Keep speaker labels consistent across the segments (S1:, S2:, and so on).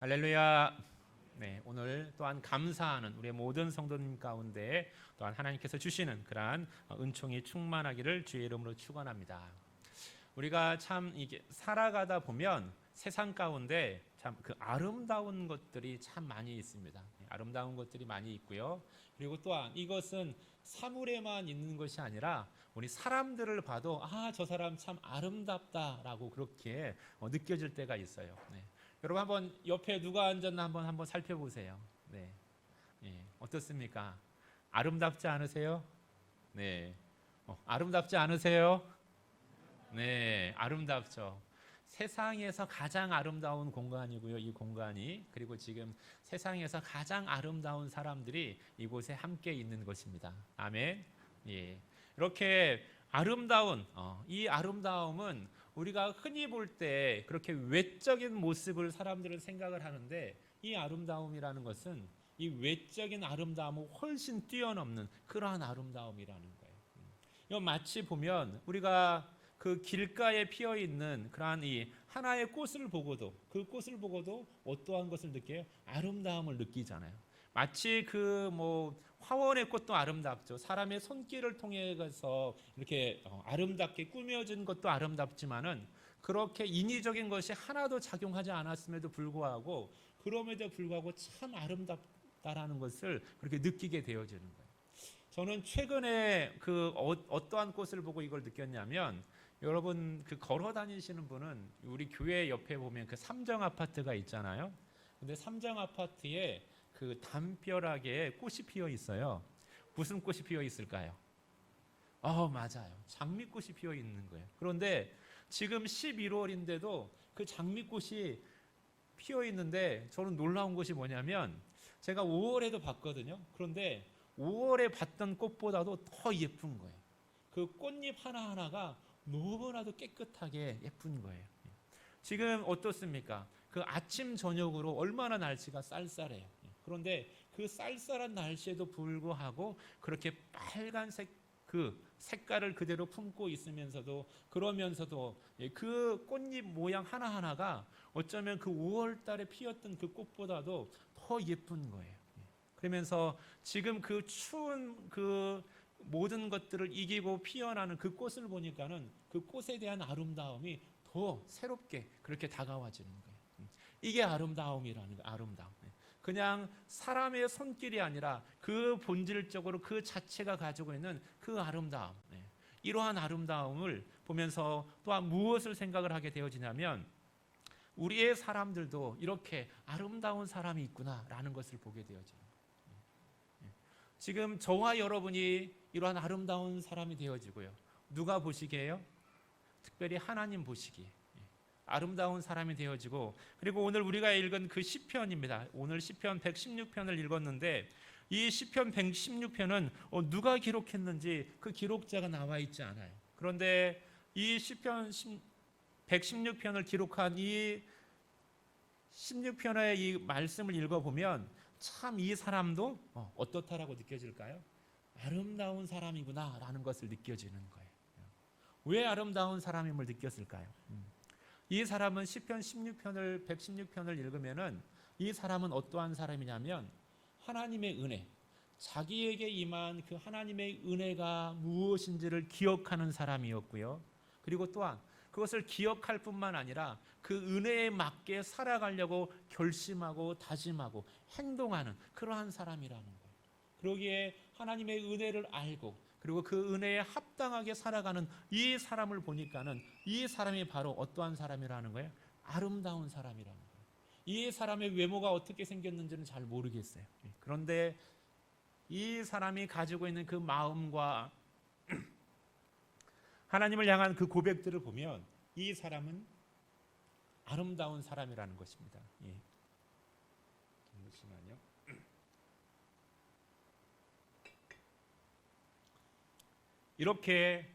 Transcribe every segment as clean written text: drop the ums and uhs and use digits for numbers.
S1: 할렐루야. 네, 오늘 또한 감사하는 우리의 모든 성도님 가운데 또한 하나님께서 주시는 그러한 은총이 충만하기를 주의 이름으로 축원합니다. 우리가 참 이게 살아가다 보면 세상 가운데 참 그 아름다운 것들이 참 많이 있습니다. 아름다운 것들이 많이 있고요. 그리고 또한 이것은 사물에만 있는 것이 아니라 우리 사람들을 봐도 저 사람 참 아름답다라고 그렇게 느껴질 때가 있어요. 네. 여러분 한번 옆에 누가 앉았나 한번 살펴보세요. 네, 어떻습니까? 아름답지 않으세요? 네, 아름답지 않으세요? 네, 아름답죠. 세상에서 가장 아름다운 공간이고요, 이 공간이. 그리고 지금 세상에서 가장 아름다운 사람들이 이곳에 함께 있는 것입니다. 아멘. 예, 이렇게 아름다운 이 아름다움은 우리가 흔히 볼 때 그렇게 외적인 모습을 사람들은 생각을 하는데 이 아름다움이라는 것은 이 외적인 아름다움을 훨씬 뛰어넘는 그러한 아름다움이라는 거예요. 이거 마치 보면 우리가 그 길가에 피어 있는 그러한 이 하나의 꽃을 보고도 그 꽃을 보고도 어떠한 것을 느껴요? 아름다움을 느끼잖아요. 마치 그 화원의 꽃도 아름답죠. 사람의 손길을 통해서 이렇게 아름답게 꾸며진 것도 아름답지만은 그렇게 인위적인 것이 하나도 작용하지 않았음에도 불구하고 그럼에도 불구하고 참 아름답다라는 것을 그렇게 느끼게 되어지는 거예요. 저는 최근에 그 어떠한 꽃을 보고 이걸 느꼈냐면 여러분 그 걸어 다니시는 분은 우리 교회 옆에 보면 그 삼정 아파트가 있잖아요. 근데 삼정 아파트에 그 담벼락에 꽃이 피어 있어요. 무슨 꽃이 피어 있을까요? 맞아요. 장미꽃이 피어 있는 거예요. 그런데 지금 11월인데도 그 장미꽃이 피어 있는데 저는 놀라운 것이 뭐냐면 제가 5월에도 봤거든요. 그런데 5월에 봤던 꽃보다도 더 예쁜 거예요. 그 꽃잎 하나하나가 너무나도 깨끗하게 예쁜 거예요. 지금 어떻습니까? 그 아침 저녁으로 얼마나 날씨가 쌀쌀해요. 그런데 그 쌀쌀한 날씨에도 불구하고 그렇게 빨간색 그 색깔을 그대로 품고 있으면서도 그러면서도 그 꽃잎 모양 하나하나가 어쩌면 그 5월 달에 피었던 그 꽃보다도 더 예쁜 거예요. 그러면서 지금 그 추운 그 모든 것들을 이기고 피어나는 그 꽃을 보니까는 그 꽃에 대한 아름다움이 더 새롭게 그렇게 다가와지는 거예요. 이게 아름다움이라는 거예요. 아름다움. 그냥 사람의 손길이 아니라 그 본질적으로 그 자체가 가지고 있는 그 아름다움. 이러한 아름다움을 보면서 또한 무엇을 생각을 하게 되어지냐면 우리의 사람들도 이렇게 아름다운 사람이 있구나라는 것을 보게 되어져요. 지금 저와 여러분이 이러한 아름다운 사람이 되어지고요. 누가 보시기에요? 특별히 하나님 보시기에 아름다운 사람이 되어지고, 그리고 오늘 우리가 읽은 그 시편입니다. 오늘 시편 116편을 읽었는데 이 시편 116편은 누가 기록했는지 그 기록자가 나와 있지 않아요. 그런데 이 시편 116편을 기록한 이 16편의 이 말씀을 읽어보면 참 이 사람도 어떻다라고 느껴질까요? 아름다운 사람이구나라는 것을 느껴지는 거예요. 왜 아름다운 사람임을 느꼈을까요? 이 사람은 시편 116편을 읽으면은 이 사람은 어떠한 사람이냐면 하나님의 은혜, 자기에게 임한 그 하나님의 은혜가 무엇인지를 기억하는 사람이었고요. 그리고 또한 그것을 기억할 뿐만 아니라 그 은혜에 맞게 살아가려고 결심하고 다짐하고 행동하는 그러한 사람이라는 거예요. 그러기에 하나님의 은혜를 알고 그리고 그 은혜에 합당하게 살아가는 이 사람을 보니까는 이 사람이 바로 어떠한 사람이라는 거예요? 아름다운 사람이라는 거예요. 이 사람의 외모가 어떻게 생겼는지는 잘 모르겠어요. 그런데 이 사람이 가지고 있는 그 마음과 하나님을 향한 그 고백들을 보면 이 사람은 아름다운 사람이라는 것입니다. 잠시만요. 이렇게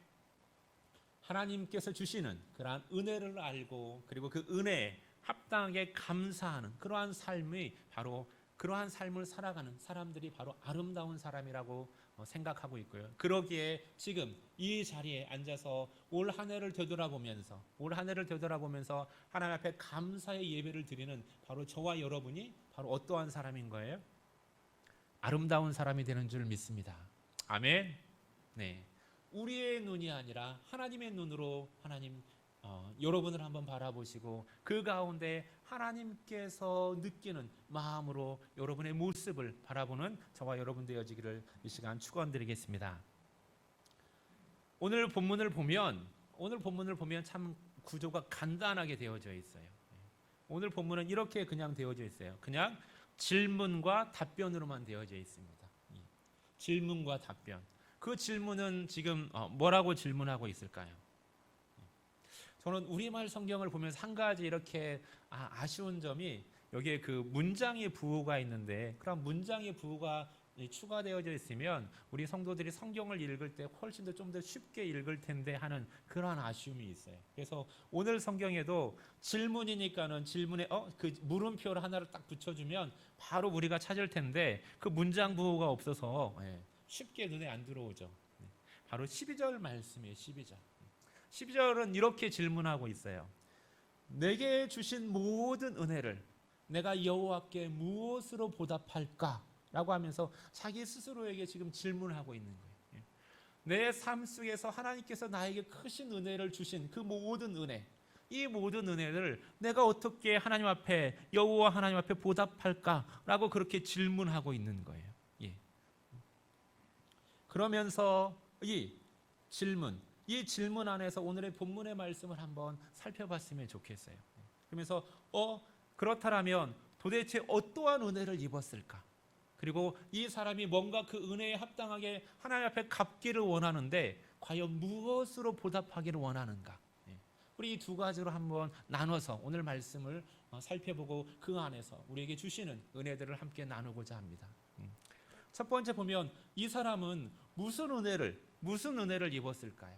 S1: 하나님께서 주시는 그러한 은혜를 알고 그리고 그 은혜에 합당하게 감사하는 그러한 삶이 바로 그러한 삶을 살아가는 사람들이 바로 아름다운 사람이라고 생각하고 있고요. 그러기에 지금 이 자리에 앉아서 올 한 해를 되돌아보면서 하나님 앞에 감사의 예배를 드리는 바로 저와 여러분이 바로 어떠한 사람인 거예요? 아름다운 사람이 되는 줄 믿습니다. 아멘. 네, 우리의 눈이 아니라 하나님의 눈으로 여러분을 한번 바라보시고 그 가운데 하나님께서 느끼는 마음으로 여러분의 모습을 바라보는 저와 여러분 되어지기를 이 시간 축원드리겠습니다. 오늘 본문을 보면 참 구조가 간단하게 되어져 있어요. 오늘 본문은 이렇게 그냥 되어져 있어요. 그냥 질문과 답변으로만 되어져 있습니다. 질문과 답변. 그 질문은 지금 뭐라고 질문하고 있을까요? 저는 우리말 성경을 보면서 한 가지 이렇게 아쉬운 점이 여기에 그 문장의 부호가 있는데 그런 문장의 부호가 추가되어져 있으면 우리 성도들이 성경을 읽을 때 훨씬 더 좀 더 쉽게 읽을 텐데 하는 그러한 아쉬움이 있어요. 그래서 오늘 성경에도 질문이니까는 질문에 그 물음표를 하나를 딱 붙여주면 바로 우리가 찾을 텐데 그 문장 부호가 없어서 쉽게 눈에 안 들어오죠. 바로 12절 말씀이에요. 12절은 이렇게 질문하고 있어요. 내게 주신 모든 은혜를 내가 여호와께 무엇으로 보답할까? 라고 하면서 자기 스스로에게 지금 질문하고 있는 거예요. 내 삶 속에서 하나님께서 나에게 크신 은혜를 주신 그 모든 은혜, 이 모든 은혜를 내가 어떻게 하나님 앞에 여호와 하나님 앞에 보답할까라고 그렇게 질문하고 있는 거예요. 그러면서 이 질문 안에서 오늘의 본문의 말씀을 한번 살펴봤으면 좋겠어요. 그러면서 그렇다면 도대체 어떠한 은혜를 입었을까? 그리고 이 사람이 뭔가 그 은혜에 합당하게 하나님 앞에 갚기를 원하는데 과연 무엇으로 보답하기를 원하는가? 우리 이 두 가지로 한번 나눠서 오늘 말씀을 살펴보고 그 안에서 우리에게 주시는 은혜들을 함께 나누고자 합니다. 첫 번째 보면 이 사람은 무슨 은혜를 입었을까요?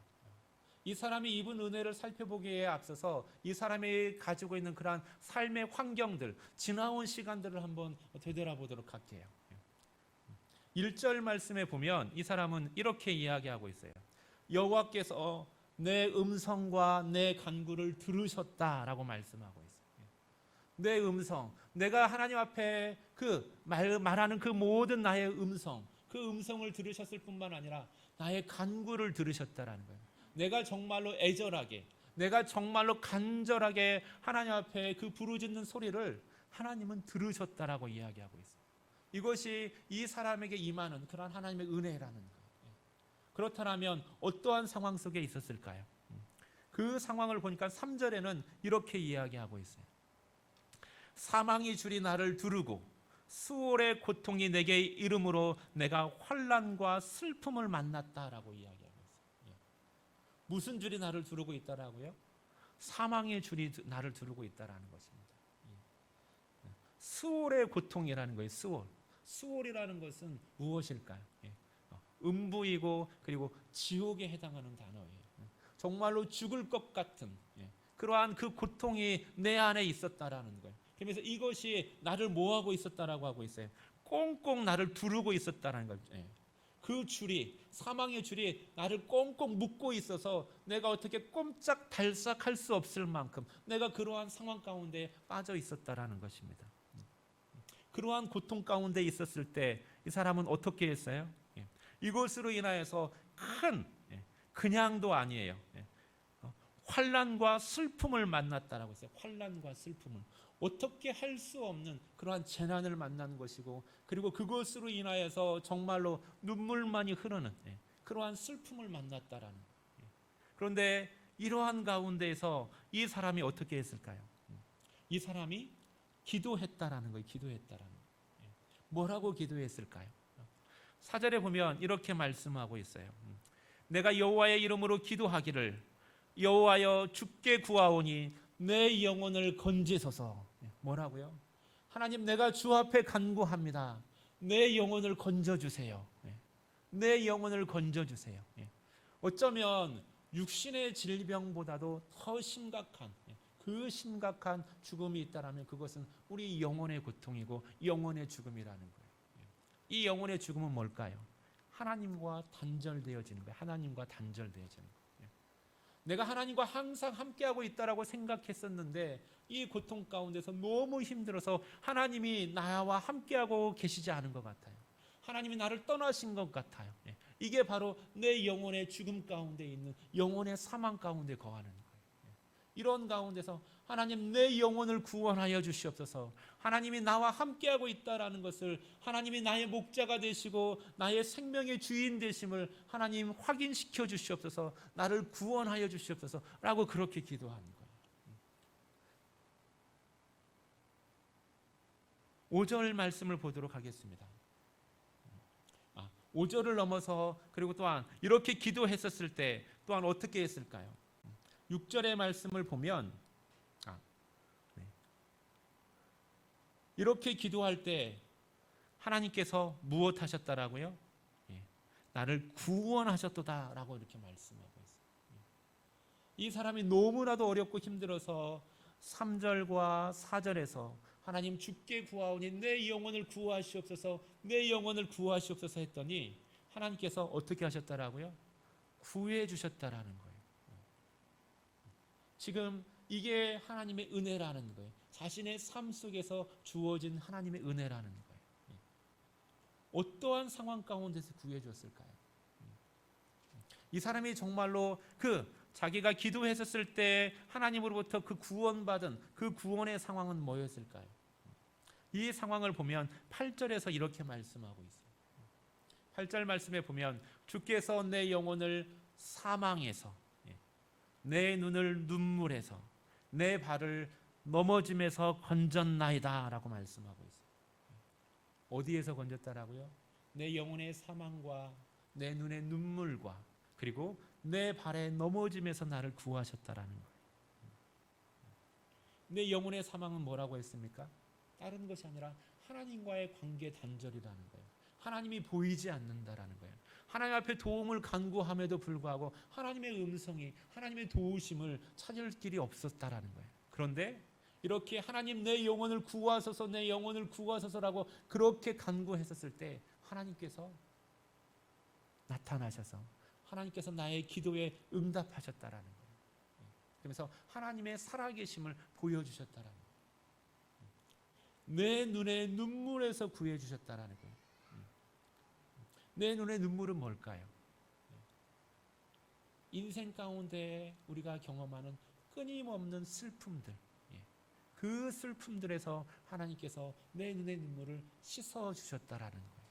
S1: 이 사람이 입은 은혜를 살펴보기에 앞서서 이 사람이 가지고 있는 그러한 삶의 환경들, 지나온 시간들을 한번 되돌아보도록 할게요. 1절 말씀에 보면 이 사람은 이렇게 이야기하고 있어요. 여호와께서 내 음성과 내 간구를 들으셨다라고 말씀하고 있어요. 내 음성, 내가 하나님 앞에 말하는 그 모든 나의 음성, 그 음성을 들으셨을 뿐만 아니라 나의 간구를 들으셨다라는 거예요. 내가 정말로 애절하게, 내가 정말로 간절하게 하나님 앞에 그 부르짖는 소리를 하나님은 들으셨다라고 이야기하고 있어요. 이것이 이 사람에게 임하는 그런 하나님의 은혜라는 거예요. 그렇다면 어떠한 상황 속에 있었을까요? 그 상황을 보니까 3절에는 이렇게 이야기하고 있어요. 사망의 줄이 나를 두르고 수월의 고통이 내게 이름으로 내가 환난과 슬픔을 만났다라고 이야기하고 있어요. 무슨 줄이 나를 두르고 있다라고요? 사망의 줄이 나를 두르고 있다라는 것입니다. 수월의 고통이라는 거예요. 수월이라는 것은 무엇일까요? 음부이고 그리고 지옥에 해당하는 단어예요. 정말로 죽을 것 같은 그러한 그 고통이 내 안에 있었다라는 거예요. 그러면서 이것이 나를 뭐하고 있었다라고 하고 있어요. 꽁꽁 나를 두르고 있었다라는 거죠. 그 줄이, 사망의 줄이 나를 꽁꽁 묶고 있어서 내가 어떻게 꼼짝달싹할 수 없을 만큼 내가 그러한 상황 가운데 빠져 있었다라는 것입니다. 그러한 고통 가운데 있었을 때 이 사람은 어떻게 했어요? 이것으로 인하여서 그냥도 아니에요. 환난과 슬픔을 만났다라고 했어요. 환난과 슬픔을. 어떻게 할 수 없는 그러한 재난을 만난 것이고 그리고 그것으로 인하여서 정말로 눈물만이 흐르는 그러한 슬픔을 만났다라는 거예요. 그런데 이러한 가운데에서 이 사람이 어떻게 했을까요? 이 사람이 기도했다라는 거예요. 기도했다라는 거예요. 뭐라고 기도했을까요? 4절에 보면 이렇게 말씀하고 있어요. 내가 여호와의 이름으로 기도하기를 여호와여 주께 구하오니 내 영혼을 건지소서. 뭐라고요? 하나님, 내가 주 앞에 간구합니다. 내 영혼을 건져주세요. 내 영혼을 건져주세요. 어쩌면 육신의 질병보다도 더 심각한 그 심각한 죽음이 있다라면 그것은 우리 영혼의 고통이고 영혼의 죽음이라는 거예요. 이 영혼의 죽음은 뭘까요? 하나님과 단절되어지는 거예요. 하나님과 단절되어지는 거예요. 내가 하나님과 항상 함께하고 있다라고 생각했었는데 이 고통 가운데서 너무 힘들어서 하나님이 나와 함께하고 계시지 않은 것 같아요. 하나님이 나를 떠나신 것 같아요. 이게 바로 내 영혼의 죽음 가운데 있는 영혼의 사망 가운데 거하는 거예요. 이런 가운데서 하나님 내 영혼을 구원하여 주시옵소서. 하나님이 나와 함께하고 있다라는 것을, 하나님이 나의 목자가 되시고 나의 생명의 주인 되심을 하나님 확인시켜 주시옵소서. 나를 구원하여 주시옵소서 라고 그렇게 기도하는 거예요. 5절 말씀을 보도록 하겠습니다. 5절을 넘어서 그리고 또한 이렇게 기도했었을 때 또한 어떻게 했을까요? 6절의 말씀을 보면 이렇게 기도할 때 하나님께서 무엇 하셨다라고요? 나를 구원하셨도다라고 이렇게 말씀하고 있어요. 이 사람이 너무나도 어렵고 힘들어서 3절과 4절에서 하나님 주께 구하오니 내 영혼을 구하시옵소서, 내 영혼을 구하시옵소서 했더니 하나님께서 어떻게 하셨다라고요? 구해 주셨다라는 거예요. 지금 이게 하나님의 은혜라는 거예요. 자신의 삶 속에서 주어진 하나님의 은혜라는 거예요. 어떠한 상황 가운데서 구해 줬을까요? 이 사람이 정말로 자기가 기도했었을 때 하나님으로부터 그 구원받은 그 구원의 상황은 뭐였을까요? 이 상황을 보면 8절에서 이렇게 말씀하고 있어요. 8절 말씀에 보면 주께서 내 영혼을 사망에서, 내 눈을 눈물에서, 내 발을 넘어짐에서 건졌나이다 라고 말씀하고 있어요. 어디에서 건졌다라고요? 내 영혼의 사망과 내 눈의 눈물과 그리고 내 발의 넘어짐에서 나를 구하셨다라는 거예요. 내 영혼의 사망은 뭐라고 했습니까? 다른 것이 아니라 하나님과의 관계 단절이라는 거예요. 하나님이 보이지 않는다라는 거예요. 하나님 앞에 도움을 간구함에도 불구하고 하나님의 음성이, 하나님의 도우심을 찾을 길이 없었다라는 거예요. 그런데 이렇게 하나님 내 영혼을 구하소서, 내 영혼을 구하소서라고 그렇게 간구했었을 때 하나님께서 나타나셔서 하나님께서 나의 기도에 응답하셨다라는 거예요. 그래서 하나님의 살아계심을 보여주셨다라는 거예요. 내 눈의 눈물에서 구해주셨다라는 거예요. 내 눈의 눈물은 뭘까요? 인생 가운데 우리가 경험하는 끊임없는 슬픔들, 그 슬픔들에서 하나님께서 내 눈의 눈물을 씻어주셨다라는 거예요.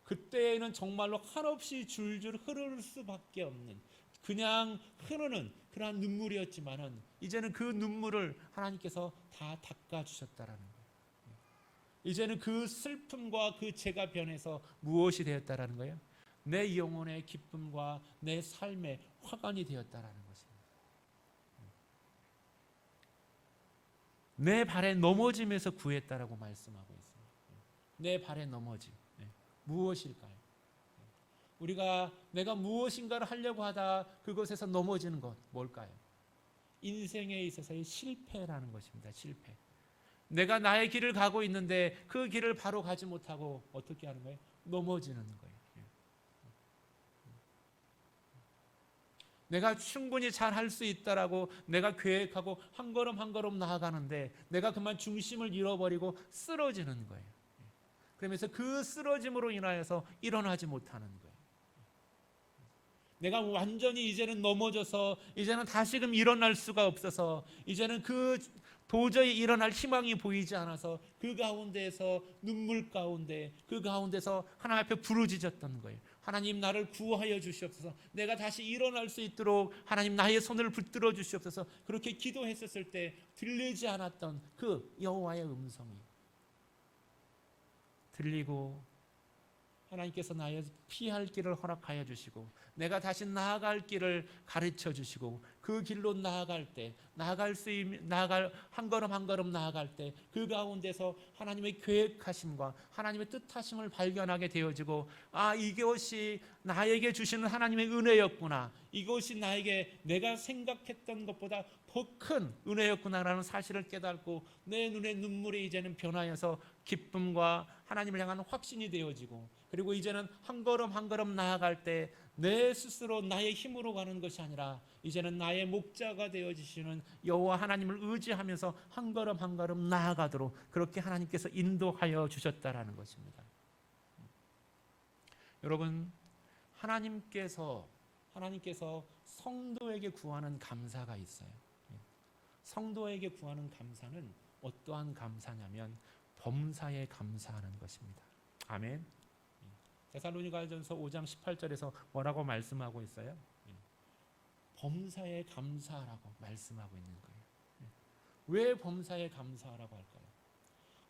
S1: 그때는 정말로 한없이 줄줄 흐를 수밖에 없는, 그냥 흐르는 그러한 눈물이었지만은 이제는 그 눈물을 하나님께서 다 닦아주셨다라는 거예요. 이제는 그 슬픔과 그 죄가 변해서 무엇이 되었다라는 거예요? 내 영혼의 기쁨과 내 삶의 화관이 되었다라는 것입니다. 내 발에 넘어짐에서 구했다라고 말씀하고 있습니다. 내 발에 넘어짐. 무엇일까요? 내가 무엇인가를 하려고 하다 그것에서 넘어지는 것 뭘까요? 인생에 있어서의 실패라는 것입니다. 실패. 내가 나의 길을 가고 있는데 그 길을 바로 가지 못하고 어떻게 하는 거예요? 넘어지는 거예요. 내가 충분히 잘 할 수 있다라고 내가 계획하고 한 걸음 한 걸음 나아가는데 내가 그만 중심을 잃어버리고 쓰러지는 거예요. 그러면서 그 쓰러짐으로 인하여서 일어나지 못하는 거예요. 내가 완전히 이제는 넘어져서 이제는 다시금 일어날 수가 없어서 이제는 도저히 일어날 희망이 보이지 않아서 그 가운데에서 눈물 가운데 그 가운데서 하나님 앞에 부르짖었던 거예요. 하나님 나를 구하여 주시옵소서. 내가 다시 일어날 수 있도록 하나님 나의 손을 붙들어 주시옵소서. 그렇게 기도했었을 때 들리지 않았던 그 여호와의 음성이 들리고 하나님께서 나의 피할 길을 허락하여 주시고 내가 다시 나아갈 길을 가르쳐 주시고 그 길로 나아갈 때 한 걸음 한 걸음 나아갈 때 그 가운데서 하나님의 계획하심과 하나님의 뜻하심을 발견하게 되어지고 이것이 나에게 주시는 하나님의 은혜였구나. 이것이 나에게 내가 생각했던 것보다 더 큰 은혜였구나라는 사실을 깨닫고 내 눈에 눈물이 이제는 변하여서 기쁨과 하나님을 향한 확신이 되어지고, 그리고 이제는 한 걸음 한 걸음 나아갈 때 내 스스로 나의 힘으로 가는 것이 아니라 이제는 나의 목자가 되어주시는 여호와 하나님을 의지하면서 한 걸음 한 걸음 나아가도록 그렇게 하나님께서 인도하여 주셨다라는 것입니다. 여러분, 하나님께서 성도에게 구하는 감사가 있어요. 성도에게 구하는 감사는 어떠한 감사냐면 범사에 감사하는 것입니다. 아멘. 데살로니가전서 5장 18절에서 뭐라고 말씀하고 있어요? 범사에 감사하라고 말씀하고 있는 거예요. 왜 범사에 감사하라고 할까요?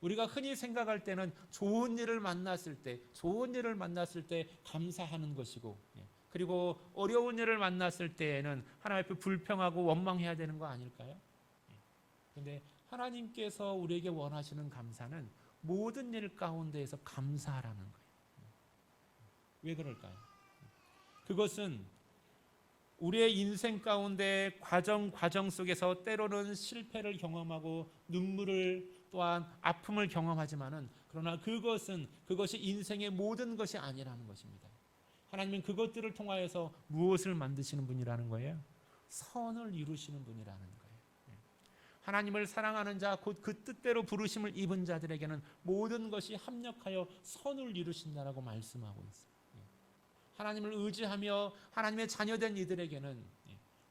S1: 우리가 흔히 생각할 때는 좋은 일을 만났을 때 감사하는 것이고, 그리고 어려운 일을 만났을 때에는 하나님 앞에 불평하고 원망해야 되는 거 아닐까요? 그런데 하나님께서 우리에게 원하시는 감사는 모든 일 가운데에서 감사하라는 거예요. 왜 그럴까요? 그것은 우리의 인생 가운데 과정 속에서 때로는 실패를 경험하고 눈물을 또한 아픔을 경험하지만은, 그러나 그것이 인생의 모든 것이 아니라는 것입니다. 하나님은 그것들을 통하여서 무엇을 만드시는 분이라는 거예요? 선을 이루시는 분이라는 거예요. 하나님을 사랑하는 자, 곧 그 뜻대로 부르심을 입은 자들에게는 모든 것이 합력하여 선을 이루신다라고 말씀하고 있어요. 하나님을 의지하며 하나님의 자녀된 이들에게는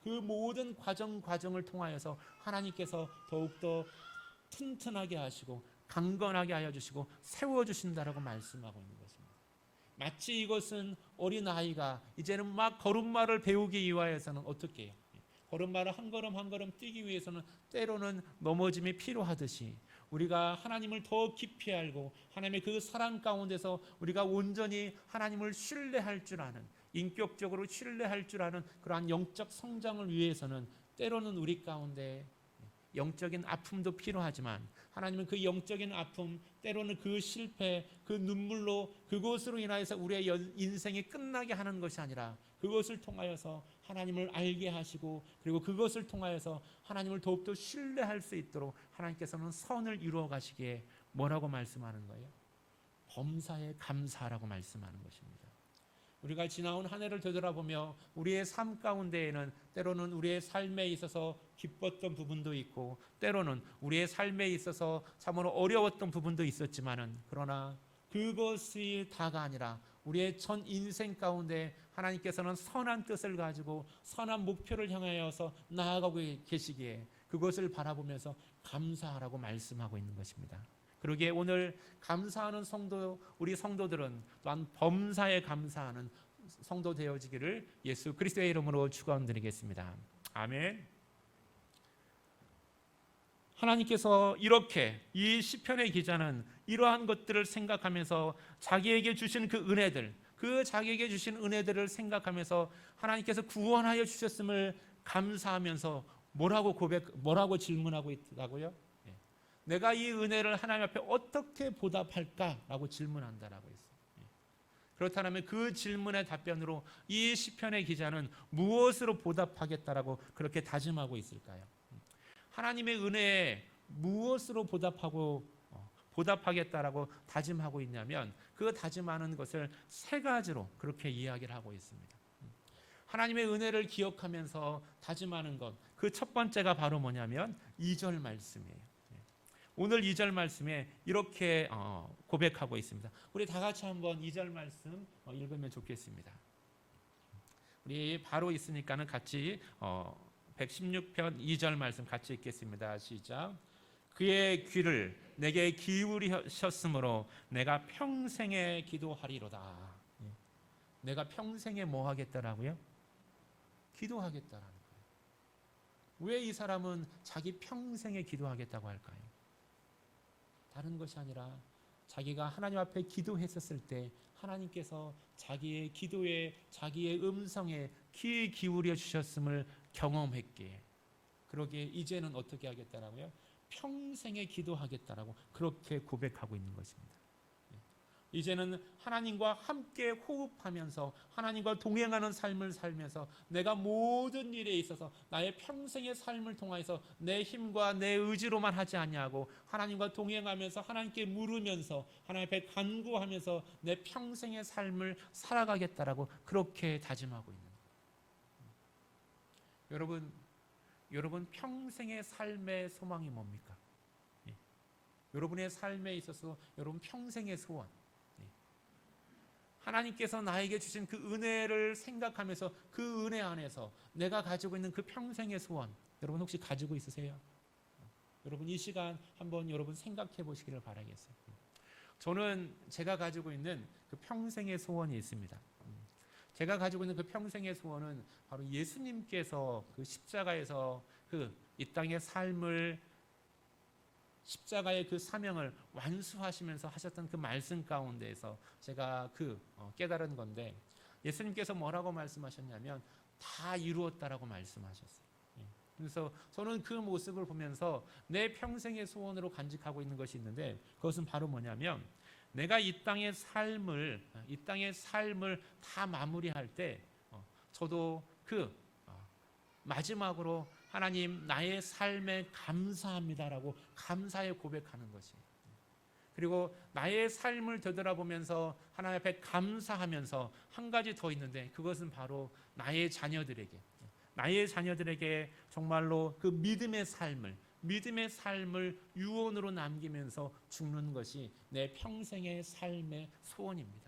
S1: 그 모든 과정을 통하여서 하나님께서 더욱더 튼튼하게 하시고 강건하게 하여 주시고 세워주신다라고 말씀하고 있는 것입니다. 마치 이것은 어린아이가 이제는 막 걸음마를 배우기 위하여서는 어떻게 해요? 걸음마를 한 걸음 한 걸음 뛰기 위해서는 때로는 넘어짐이 필요하듯이, 우리가 하나님을 더 깊이 알고 하나님의 그 사랑 가운데서 우리가 온전히 하나님을 신뢰할 줄 아는, 인격적으로 신뢰할 줄 아는 그러한 영적 성장을 위해서는 때로는 우리 가운데 영적인 아픔도 필요하지만, 하나님은 그 영적인 아픔, 때로는 그 실패, 그 눈물로 그것으로 인하여서 우리의 인생이 끝나게 하는 것이 아니라 그것을 통하여서 하나님을 알게 하시고, 그리고 그것을 통하여서 하나님을 더욱더 신뢰할 수 있도록 하나님께서는 선을 이루어 가시기에 뭐라고 말씀하는 거예요? 범사에 감사하라고 말씀하는 것입니다. 우리가 지나온 한 해를 되돌아보며 우리의 삶 가운데에는 때로는 우리의 삶에 있어서 기뻤던 부분도 있고, 때로는 우리의 삶에 있어서 참으로 어려웠던 부분도 있었지만은, 그러나 그것이 다가 아니라 우리의 전 인생 가운데 하나님께서는 선한 뜻을 가지고 선한 목표를 향하여서 나아가고 계시기에 그것을 바라보면서 감사하라고 말씀하고 있는 것입니다. 그러기에 오늘 감사하는 우리 성도들은 또한 범사에 감사하는 성도 되어지기를 예수 그리스도의 이름으로 축원드리겠습니다. 아멘. 하나님께서 이렇게, 이 시편의 기자는 이러한 것들을 생각하면서 자기에게 주신 그 은혜들, 자기에게 주신 은혜들을 생각하면서 하나님께서 구원하여 주셨음을 감사하면서 뭐라고 질문하고 있다고요? 내가 이 은혜를 하나님 앞에 어떻게 보답할까라고 질문한다라고 했어요. 그렇다면 그 질문의 답변으로 이 시편의 기자는 무엇으로 보답하겠다라고 그렇게 다짐하고 있을까요? 하나님의 은혜에 무엇으로 보답하겠다라고 다짐하고 있냐면, 그 다짐하는 것을 세 가지로 그렇게 이야기를 하고 있습니다. 하나님의 은혜를 기억하면서 다짐하는 것, 그 첫 번째가 바로 뭐냐면 2절 말씀이에요. 오늘 2절 말씀에 이렇게 고백하고 있습니다. 우리 다 같이 한번 2절 말씀 읽으면 좋겠습니다. 우리 바로 있으니까는 같이 116편 2절 말씀 같이 읽겠습니다. 시작. 그의 귀를 내게 기울이셨으므로 내가 평생에 기도하리로다. 내가 평생에 뭐 하겠다라고요? 기도하겠다라는 거예요. 왜 이 사람은 자기 평생에 기도하겠다고 할까요? 다른 것이 아니라 자기가 하나님 앞에 기도했었을 때 하나님께서 자기의 기도에, 자기의 음성에 귀 기울여 주셨음을 경험했기에, 그러기에 이제는 어떻게 하겠다라고요? 평생에 기도하겠다라고 그렇게 고백하고 있는 것입니다. 이제는 하나님과 함께 호흡하면서 하나님과 동행하는 삶을 살면서 내가 모든 일에 있어서 나의 평생의 삶을 통하여서 내 힘과 내 의지로만 하지 아니하고 하나님과 동행하면서 하나님께 물으면서 하나님 앞에 간구하면서 내 평생의 삶을 살아가겠다라고 그렇게 다짐하고 있는 거예요. 여러분 평생의 삶의 소망이 뭡니까? 여러분의 삶에 있어서 여러분 평생의 소원, 하나님께서 나에게 주신 그 은혜를 생각하면서 그 은혜 안에서 내가 가지고 있는 그 평생의 소원, 여러분 혹시 가지고 있으세요? 여러분 이 시간 한번 여러분 생각해 보시기를 바라겠어요. 저는 제가 가지고 있는 그 평생의 소원이 있습니다. 제가 가지고 있는 그 평생의 소원은 바로 예수님께서 그 십자가에서 그 이 땅의 삶을, 십자가의 그 사명을 완수하시면서 하셨던 그 말씀 가운데에서 제가 깨달은 건데, 예수님께서 뭐라고 말씀하셨냐면 다 이루었다라고 말씀하셨어요. 그래서 저는 그 모습을 보면서 내 평생의 소원으로 간직하고 있는 것이 있는데, 그것은 바로 뭐냐면 내가 이 땅의 삶을 다 마무리할 때 저도 마지막으로 하나님 나의 삶에 감사합니다라고 감사의 고백하는 것이, 그리고 나의 삶을 되돌아보면서 하나님 앞에 감사하면서 한 가지 더 있는데, 그것은 바로 나의 자녀들에게 정말로 그 믿음의 삶을 유언으로 남기면서 죽는 것이 내 평생의 삶의 소원입니다.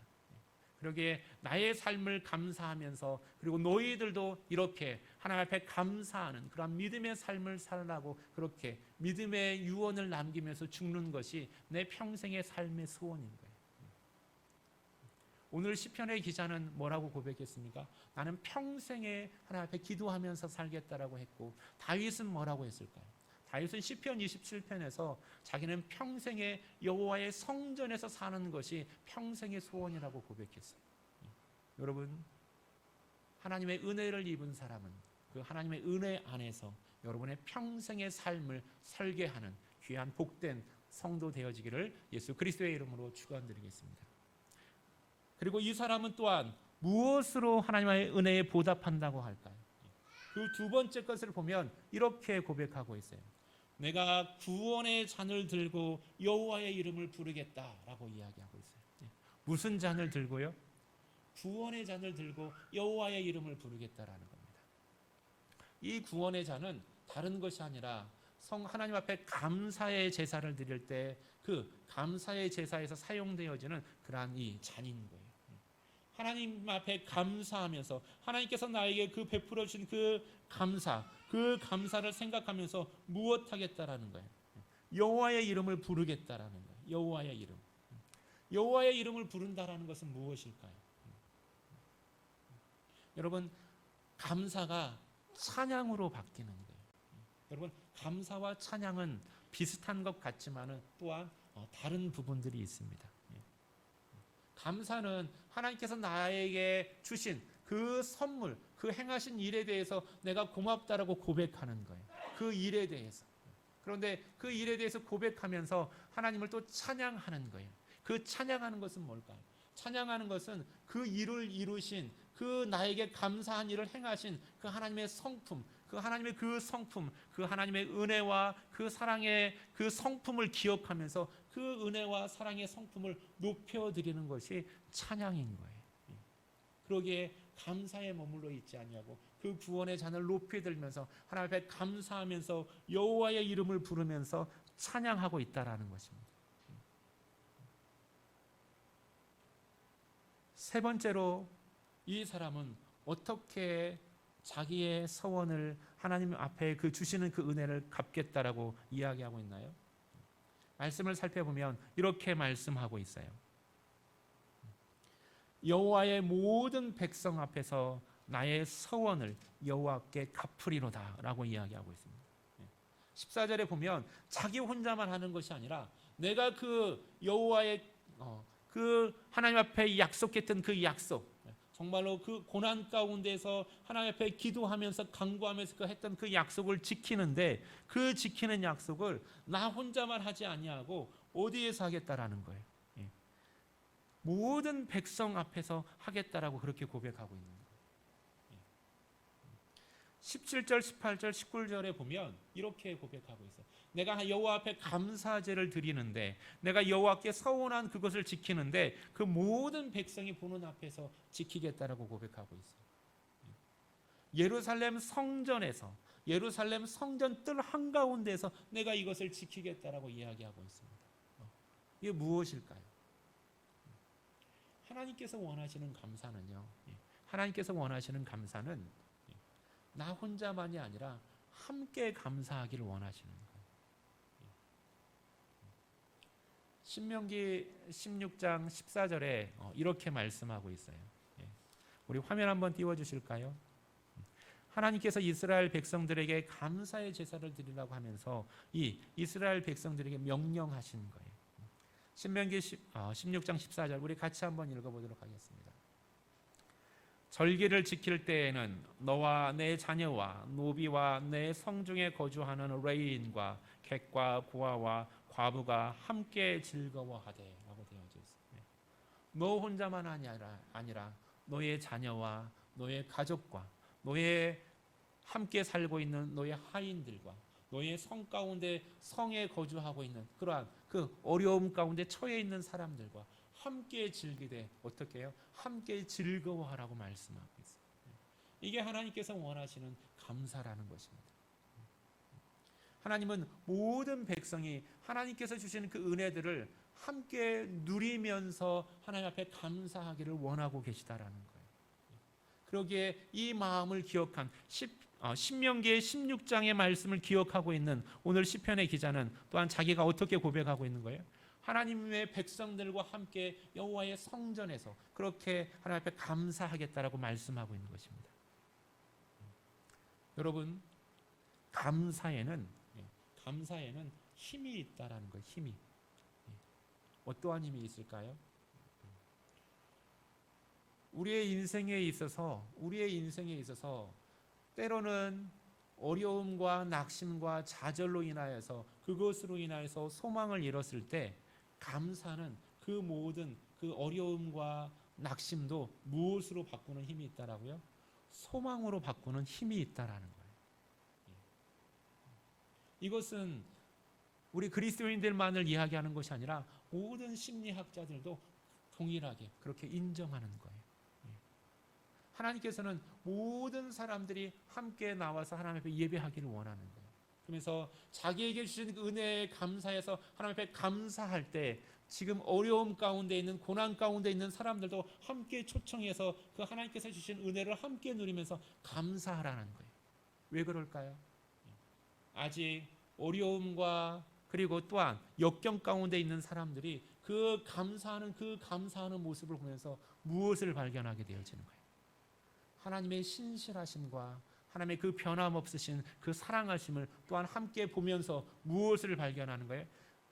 S1: 그러기에 나의 삶을 감사하면서, 그리고 너희들도 이렇게 하나님 앞에 감사하는 그런 믿음의 삶을 살라고 그렇게 믿음의 유언을 남기면서 죽는 것이 내 평생의 삶의 소원인 거예요. 오늘 시편의 기자는 뭐라고 고백했습니까? 나는 평생에 하나님 앞에 기도하면서 살겠다라고 했고, 다윗은 뭐라고 했을까요? 다윗은 시편 27편에서 자기는 평생에 여호와의 성전에서 사는 것이 평생의 소원이라고 고백했어요. 여러분, 하나님의 은혜를 입은 사람은 그 하나님의 은혜 안에서 여러분의 평생의 삶을 설계하는 귀한 복된 성도 되어지기를 예수 그리스도의 이름으로 축원드리겠습니다. 그리고 이 사람은 또한 무엇으로 하나님의 은혜에 보답한다고 할까요? 그 두 번째 것을 보면 이렇게 고백하고 있어요. 내가 구원의 잔을 들고 여호와의 이름을 부르겠다라고 이야기하고 있어요. 무슨 잔을 들고요? 구원의 잔을 들고 여호와의 이름을 부르겠다라는 겁니다. 이 구원의 잔은 다른 것이 아니라 하나님 앞에 감사의 제사를 드릴 때 그 감사의 제사에서 사용되어지는 그러한 이 잔인 거예요. 하나님 앞에 감사하면서 하나님께서 나에게 그 베풀어 주신 그 감사를 생각하면서 무엇하겠다라는 거예요? 여호와의 이름을 부르겠다라는 거예요. 여호와의 이름을 부른다라는 것은 무엇일까요? 여러분, 감사가 찬양으로 바뀌는 거예요. 여러분, 감사와 찬양은 비슷한 것 같지만은 또한 다른 부분들이 있습니다. 감사는 하나님께서 나에게 주신 그 선물, 그 행하신 일에 대해서 내가 고맙다라고 고백하는 거예요. 그 일에 대해서. 그런데 그 일에 대해서 고백하면서 하나님을 또 찬양하는 거예요. 그 찬양하는 것은 뭘까요? 찬양하는 것은 그 일을 이루신, 그 나에게 감사한 일을 행하신 그 하나님의 성품, 그 하나님의 그 성품, 그 하나님의 은혜와 그 사랑의 그 성품을 기억하면서 그 은혜와 사랑의 성품을 높여드리는 것이 찬양인 거예요. 그러기에 감사에 머물러 있지 아니하고 그 구원의 잔을 높여들면서 하나님 앞에 감사하면서 여호와의 이름을 부르면서 찬양하고 있다라는 것입니다. 세 번째로 이 사람은 어떻게 자기의 서원을 하나님 앞에 그 주시는 그 은혜를 갚겠다라고 이야기하고 있나요? 말씀을 살펴보면 이렇게 말씀하고 있어요. 여호와의 모든 백성 앞에서 나의 서원을 여호와께 갚으리로다라고 이야기하고 있습니다. 14절에 보면 자기 혼자만 하는 것이 아니라 내가 그 여호와의 그 하나님 앞에 약속했던 그 약속, 정말로 그 고난 가운데서 하나님 앞에 기도하면서 간구하면서 했던 그 약속을 지키는데, 그 지키는 약속을 나 혼자만 하지 아니하고 어디에서 하겠다라는 거예요? 모든 백성 앞에서 하겠다라고 그렇게 고백하고 있는 거예요. 17절, 18절, 19절에 보면 이렇게 고백하고 있어요. 내가 여호와 앞에 감사제를 드리는데, 내가 여호와께 서원한 그것을 지키는데 그 모든 백성이 보는 앞에서 지키겠다라고 고백하고 있어요. 예루살렘 성전에서, 예루살렘 성전 뜰 한가운데에서 내가 이것을 지키겠다라고 이야기하고 있습니다. 이게 무엇일까요? 하나님께서 원하시는 감사는요, 하나님께서 원하시는 감사는 나 혼자만이 아니라 함께 감사하기를 원하시는 거예요. 신명기 16장 14절에 이렇게 말씀하고 있어요. 우리 화면 한번 띄워주실까요? 하나님께서 이스라엘 백성들에게 감사의 제사를 드리라고 하면서 이 이스라엘 백성들에게 명령하신 거예요. 신명기 16장 14절 우리 같이 한번 읽어보도록 하겠습니다. 절기를 지킬 때에는 너와 내 자녀와 노비와 내 성중에 거주하는 레위인과 객과 고아와 과부가 함께 즐거워하되 라고 되어져 있습니다. 너 혼자만 아니라 너의 자녀와 너의 가족과 너의 함께 살고 있는 너의 하인들과 너의 성 가운데 성에 거주하고 있는 그러한 그 어려움 가운데 처해 있는 사람들과 함께 즐기되 어떻게 해요? 함께 즐거워하라고 말씀하고 있어요. 이게 하나님께서 원하시는 감사라는 것입니다. 하나님은 모든 백성이 하나님께서 주시는 그 은혜들을 함께 누리면서 하나님 앞에 감사하기를 원하고 계시다라는 거예요. 그러기에 이 마음을 기억한 신명기의 16장의 말씀을 기억하고 있는 오늘 시편의 기자는 또한 자기가 어떻게 고백하고 있는 거예요? 하나님의 백성들과 함께 여호와의 성전에서 그렇게 하나님 앞에 감사하겠다라고 말씀하고 있는 것입니다. 여러분, 감사에는 힘이 있다라는 거예요. 힘이. 어떠한 힘이 있을까요? 우리의 인생에 있어서 때로는 어려움과 낙심과 좌절로 인하여서 그것으로 인하여서 소망을 잃었을 때 감사는 그 모든 그 어려움과 낙심도 무엇으로 바꾸는 힘이 있다라고요? 소망으로 바꾸는 힘이 있다라는 거예요. 이것은 우리 그리스도인들만을 이야기하는 것이 아니라 모든 심리학자들도 동일하게 그렇게 인정하는 거예요. 하나님께서는 모든 사람들이 함께 나와서 하나님 앞에 예배하기를 원하는 거예요. 그러면서 자기에게 주신 그 은혜에 감사해서 하나님 앞에 감사할 때 지금 어려움 가운데 있는 고난 가운데 있는 사람들도 함께 초청해서 그 하나님께서 주신 은혜를 함께 누리면서 감사하라는 거예요. 왜 그럴까요? 아직 어려움과 그리고 또한 역경 가운데 있는 사람들이 그 감사하는 모습을 보면서 무엇을 발견하게 되어지는 거예요? 하나님의 신실하심과 하나님의 그 변함없으신 그 사랑하심을 또한 함께 보면서 무엇을 발견하는 거예요?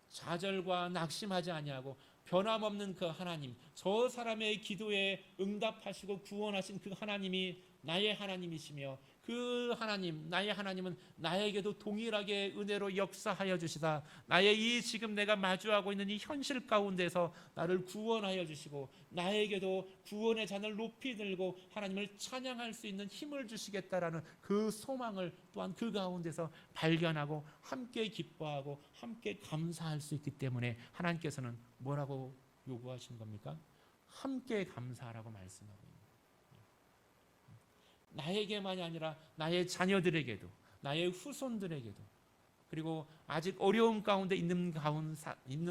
S1: 좌절과 낙심하지 아니하고 변함없는 그 하나님, 저 사람의 기도에 응답하시고 구원하신 그 하나님이 나의 하나님이시며 그 하나님, 나의 하나님은 나에게도 동일하게 은혜로 역사하여 주시다. 나의 이 지금 내가 마주하고 있는 이 현실 가운데서 나를 구원하여 주시고 나에게도 구원의 잔을 높이 들고 하나님을 찬양할 수 있는 힘을 주시겠다라는 그 소망을 또한 그 가운데서 발견하고 함께 기뻐하고 함께 감사할 수 있기 때문에 하나님께서는 뭐라고 요구하신 겁니까? 함께 감사하라고 말씀하고 있습니다. 나에게만이 아니라 나의 자녀들에게도 나의 후손들에게도 그리고 아직 어려움 가운데 있는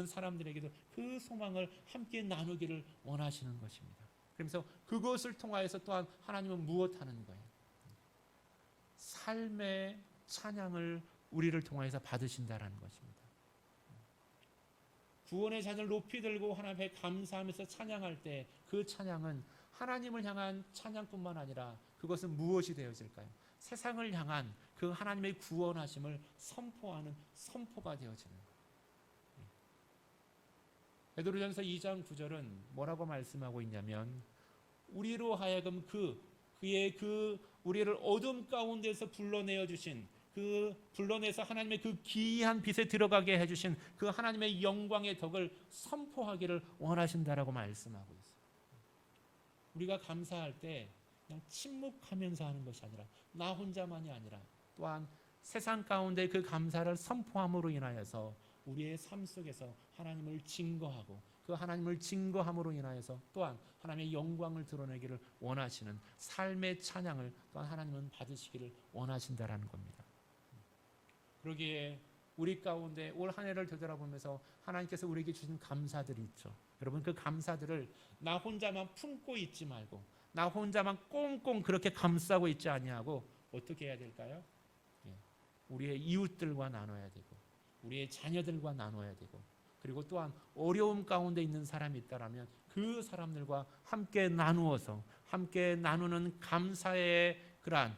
S1: 사람들에게도 그 소망을 함께 나누기를 원하시는 것입니다. 그러면서 그것을 통하여서 또한 하나님은 무엇하는 거예요? 삶의 찬양을 우리를 통하여서 받으신다라는 것입니다. 구원의 잔을 높이 들고 하나님 앞에 감사하면서 찬양할 때 그 찬양은 하나님을 향한 찬양뿐만 아니라 그것은 무엇이 되어질까요? 세상을 향한 그 하나님의 구원하심을 선포하는 선포가 되어지는 거예요. 베드로전서 2장 9절은 뭐라고 말씀하고 있냐면 우리로 하여금 그의 우리를 어둠 가운데서 불러내어 주신 그 불러내서 하나님의 그 귀한 빛에 들어가게 해주신 그 하나님의 영광의 덕을 선포하기를 원하신다라고 말씀하고 있어요. 우리가 감사할 때 그냥 침묵하면서 하는 것이 아니라 나 혼자만이 아니라 또한 세상 가운데 그 감사를 선포함으로 인하여서 우리의 삶 속에서 하나님을 증거하고 그 하나님을 증거함으로 인하여서 또한 하나님의 영광을 드러내기를 원하시는 삶의 찬양을 또한 하나님은 받으시기를 원하신다라는 겁니다. 그러기에 우리 가운데 올 한 해를 되돌아보면서 하나님께서 우리에게 주신 감사들이 있죠. 여러분 그 감사들을 나 혼자만 품고 있지 말고 나 혼자만 꽁꽁 그렇게 감싸고 있지 아니하고 어떻게 해야 될까요? 우리의 이웃들과 나눠야 되고 우리의 자녀들과 나눠야 되고 그리고 또한 어려움 가운데 있는 사람이 있다라면 그 사람들과 함께 나누어서 함께 나누는 감사의 그러한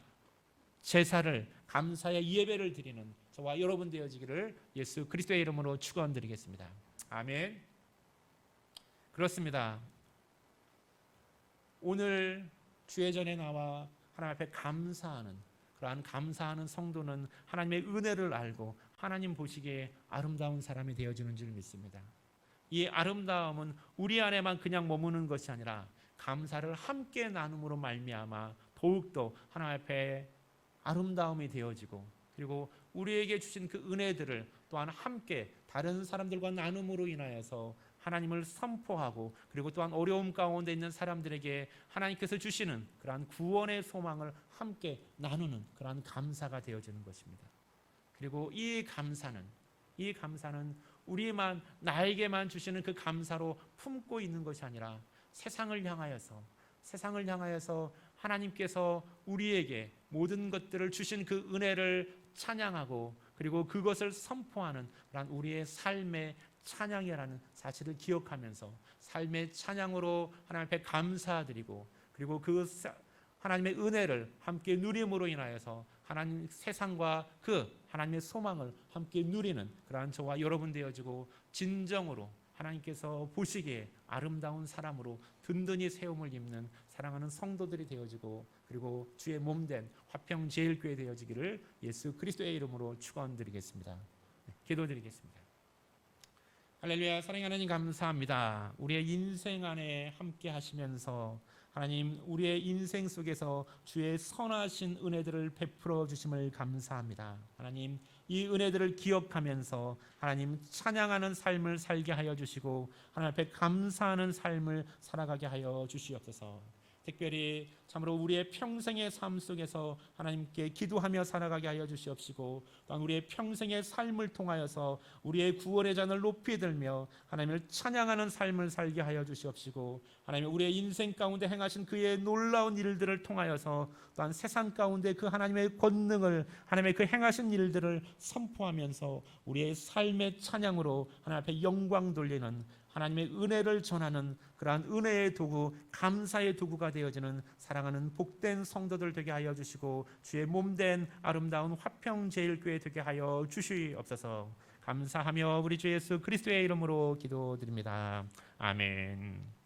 S1: 제사를 감사의 예배를 드리는 저와 여러분 되어지기를 예수 그리스도의 이름으로 축원드리겠습니다. 아멘. 그렇습니다. 오늘 주의 전에 나와 하나님 앞에 감사하는 그러한 감사하는 성도는 하나님의 은혜를 알고 하나님 보시기에 아름다운 사람이 되어주는 줄 믿습니다. 이 아름다움은 우리 안에만 그냥 머무는 것이 아니라 감사를 함께 나눔으로 말미암아 더욱더 하나님 앞에 아름다움이 되어지고 그리고 우리에게 주신 그 은혜들을 또한 함께 다른 사람들과 나눔으로 인하여서 하나님을 선포하고 그리고 또한 어려움 가운데 있는 사람들에게 하나님께서 주시는 그러한 구원의 소망을 함께 나누는 그러한 감사가 되어지는 것입니다. 그리고 이 감사는 우리만 나에게만 주시는 그 감사로 품고 있는 것이 아니라 세상을 향하여서 하나님께서 우리에게 모든 것들을 주신 그 은혜를 찬양하고 그리고 그것을 선포하는 그런 우리의 삶의 찬양이라는 사실을 기억하면서 삶의 찬양으로 하나님 앞에 감사드리고 그리고 그 하나님의 은혜를 함께 누림으로 인하여서 하나님 세상과 그 하나님의 소망을 함께 누리는 그러한 저와 여러분 되어지고 진정으로 하나님께서 보시기에 아름다운 사람으로 든든히 세움을 입는 사랑하는 성도들이 되어지고 그리고 주의 몸된 화평제일교회 되어지기를 예수 그리스도의 이름으로 축원드리겠습니다. 기도드리겠습니다. 할렐루야. 사랑하는 하나님 감사합니다. 우리의 인생 안에 함께 하시면서 하나님 우리의 인생 속에서 주의 선하신 은혜들을 베풀어 주심을 감사합니다. 하나님 이 은혜들을 기억하면서 하나님 찬양하는 삶을 살게 하여 주시고 하나님 앞에 감사하는 삶을 살아가게 하여 주시옵소서. 특별히 참으로 우리의 평생의 삶 속에서 하나님께 기도하며 살아가게 하여 주시옵시고 또한 우리의 평생의 삶을 통하여서 우리의 구원의 잔을 높이 들며 하나님을 찬양하는 삶을 살게 하여 주시옵시고 하나님 우리의 인생 가운데 행하신 그의 놀라운 일들을 통하여서 또한 세상 가운데 그 하나님의 권능을 하나님의 그 행하신 일들을 선포하면서 우리의 삶의 찬양으로 하나님 앞에 영광 돌리는 하나님의 은혜를 전하는 그러한 은혜의 도구, 감사의 도구가 되어지는 사랑하는 복된 성도들 되게 하여 주시고 주의 몸된 아름다운 화평제일교회 되게 하여 주시옵소서. 감사하며 우리 주 예수 그리스도의 이름으로 기도드립니다. 아멘.